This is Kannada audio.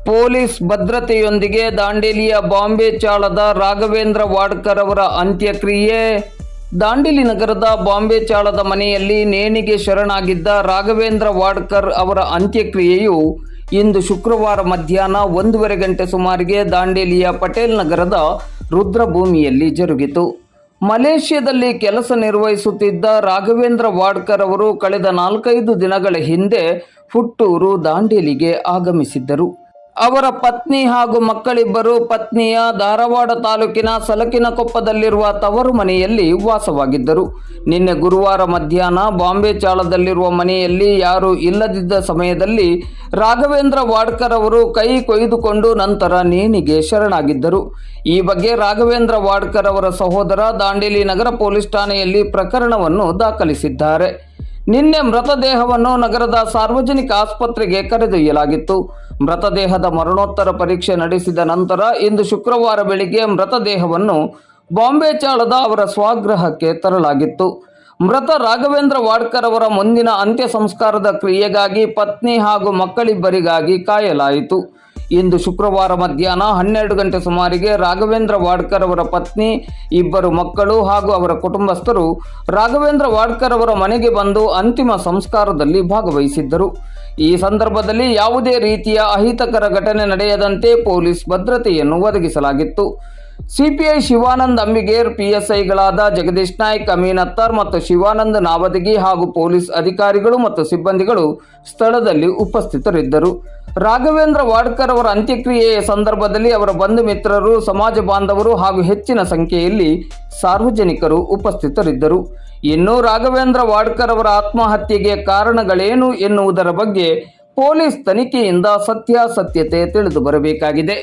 ಪೊಲೀಸ್ ಭದ್ರತೆಯೊಂದಿಗೆ ದಾಂಡೇಲಿಯ ಬಾಂಬೆ ಚಾಳದ ರಾಘವೇಂದ್ರ ವಾಡ್ಕರ್ ಅವರ ಅಂತ್ಯಕ್ರಿಯೆ. ದಾಂಡೇಲಿ ನಗರದ ಬಾಂಬೆ ಚಾಳದ ಮನೆಯಲ್ಲಿ ನೇಣಿಗೆ ಶರಣಾಗಿದ್ದ ರಾಘವೇಂದ್ರ ವಾಡ್ಕರ್ ಅವರ ಅಂತ್ಯಕ್ರಿಯೆಯು ಇಂದು ಶುಕ್ರವಾರ ಮಧ್ಯಾಹ್ನ 1:30 ಗಂಟೆ ಸುಮಾರಿಗೆ ದಾಂಡೇಲಿಯ ಪಟೇಲ್ ನಗರದ ರುದ್ರಭೂಮಿಯಲ್ಲಿ ಜರುಗಿತು. ಮಲೇಷ್ಯಾದಲ್ಲಿ ಕೆಲಸ ನಿರ್ವಹಿಸುತ್ತಿದ್ದ ರಾಘವೇಂದ್ರ ವಾಡ್ಕರ್ ಅವರು ಕಳೆದ 4-5 ದಿನಗಳ ಹಿಂದೆ ಹುಟ್ಟೂರು ದಾಂಡೇಲಿಗೆ ಆಗಮಿಸಿದ್ದರು. ಅವರ ಪತ್ನಿ ಹಾಗೂ ಮಕ್ಕಳಿಬ್ಬರು ಪತ್ನಿಯ ಧಾರವಾಡ ತಾಲೂಕಿನ ಸಲಕಿನಕೊಪ್ಪದಲ್ಲಿರುವ ತವರು ಮನೆಯಲ್ಲಿ ವಾಸವಾಗಿದ್ದರು. ನಿನ್ನೆ ಗುರುವಾರ ಮಧ್ಯಾಹ್ನ ಬಾಂಬೆ ಚಾಳದಲ್ಲಿರುವ ಮನೆಯಲ್ಲಿ ಯಾರೂ ಇಲ್ಲದಿದ್ದ ಸಮಯದಲ್ಲಿ ರಾಘವೇಂದ್ರ ವಾಡ್ಕರ್ ಅವರು ಕೈ ಕೊಯ್ದುಕೊಂಡು ನಂತರ ನೇಣಿಗೆ ಶರಣಾಗಿದ್ದರು. ಈ ಬಗ್ಗೆ ರಾಘವೇಂದ್ರ ವಾಡ್ಕರ್ ಅವರ ಸಹೋದರ ದಾಂಡೇಲಿ ನಗರ ಪೊಲೀಸ್ ಠಾಣೆಯಲ್ಲಿ ಪ್ರಕರಣವನ್ನು ದಾಖಲಿಸಿದ್ದಾರೆ. ನಿನ್ನೆ ಮೃತದೇಹವನ್ನು ನಗರದ ಸಾರ್ವಜನಿಕ ಆಸ್ಪತ್ರೆಗೆ ಕರೆದೊಯ್ಯಲಾಗಿತ್ತು. ಮೃತದೇಹದ ಮರಣೋತ್ತರ ಪರೀಕ್ಷೆ ನಡೆಸಿದ ನಂತರ ಇಂದು ಶುಕ್ರವಾರ ಬೆಳಿಗ್ಗೆ ಮೃತದೇಹವನ್ನು ಬಾಂಬೆ ಚಾಳದ ಅವರ ಸ್ವಗೃಹಕ್ಕೆ ತರಲಾಗಿತ್ತು. ಮೃತ ರಾಘವೇಂದ್ರ ವಾಡ್ಕರ್ ಅವರ ಮುಂದಿನ ಅಂತ್ಯ ಸಂಸ್ಕಾರದ ಕ್ರಿಯೆಗಾಗಿ ಪತ್ನಿ ಹಾಗೂ ಮಕ್ಕಳಿಬ್ಬರಿಗಾಗಿ ಕಾಯಲಾಯಿತು. ಇಂದು ಶುಕ್ರವಾರ ಮಧ್ಯಾಹ್ನ 12 ಗಂಟೆ ಸುಮಾರಿಗೆ ರಾಘವೇಂದ್ರ ವಾಡ್ಕರ್ ಅವರ ಪತ್ನಿ, ಇಬ್ಬರು ಮಕ್ಕಳು ಹಾಗೂ ಅವರ ಕುಟುಂಬಸ್ಥರು ರಾಘವೇಂದ್ರ ವಾಡ್ಕರ್ ಅವರ ಮನೆಗೆ ಬಂದು ಅಂತಿಮ ಸಂಸ್ಕಾರದಲ್ಲಿ ಭಾಗವಹಿಸಿದ್ದರು. ಈ ಸಂದರ್ಭದಲ್ಲಿ ಯಾವುದೇ ರೀತಿಯ ಅಹಿತಕರ ಘಟನೆ ನಡೆಯದಂತೆ ಪೊಲೀಸ್ ಭದ್ರತೆಯನ್ನು ಒದಗಿಸಲಾಗಿತ್ತು. ಸಿಪಿಐ ಶಿವಾನಂದ್ ಅಂಬಿಗೇರ್, ಪಿಎಸ್ಐಗಳಾದ ಜಗದೀಶ್ ನಾಯ್ಕ್, ಅಮೀನ್ ಅತ್ತಾರ್ ಮತ್ತು ಶಿವಾನಂದ್ ನಾವದಗಿ ಹಾಗೂ ಪೊಲೀಸ್ ಅಧಿಕಾರಿಗಳು ಮತ್ತು ಸಿಬ್ಬಂದಿಗಳು ಸ್ಥಳದಲ್ಲಿ ಉಪಸ್ಥಿತರಿದ್ದರು. ರಾಘವೇಂದ್ರ ವಾಡ್ಕರ್ ಅವರ ಅಂತ್ಯಕ್ರಿಯೆಯ ಸಂದರ್ಭದಲ್ಲಿ ಅವರ ಬಂಧು ಮಿತ್ರರು, ಸಮಾಜ ಬಾಂಧವರು ಹಾಗೂ ಹೆಚ್ಚಿನ ಸಂಖ್ಯೆಯಲ್ಲಿ ಸಾರ್ವಜನಿಕರು ಉಪಸ್ಥಿತರಿದ್ದರು. ಇನ್ನು ರಾಘವೇಂದ್ರ ವಾಡ್ಕರ್ ಅವರ ಆತ್ಮಹತ್ಯೆಗೆ ಕಾರಣಗಳೇನು ಎನ್ನುವುದರ ಬಗ್ಗೆ ಪೊಲೀಸ್ ತನಿಖೆಯಿಂದ ಸತ್ಯಾಸತ್ಯತೆ ತಿಳಿದು ಬರಬೇಕಾಗಿದೆ.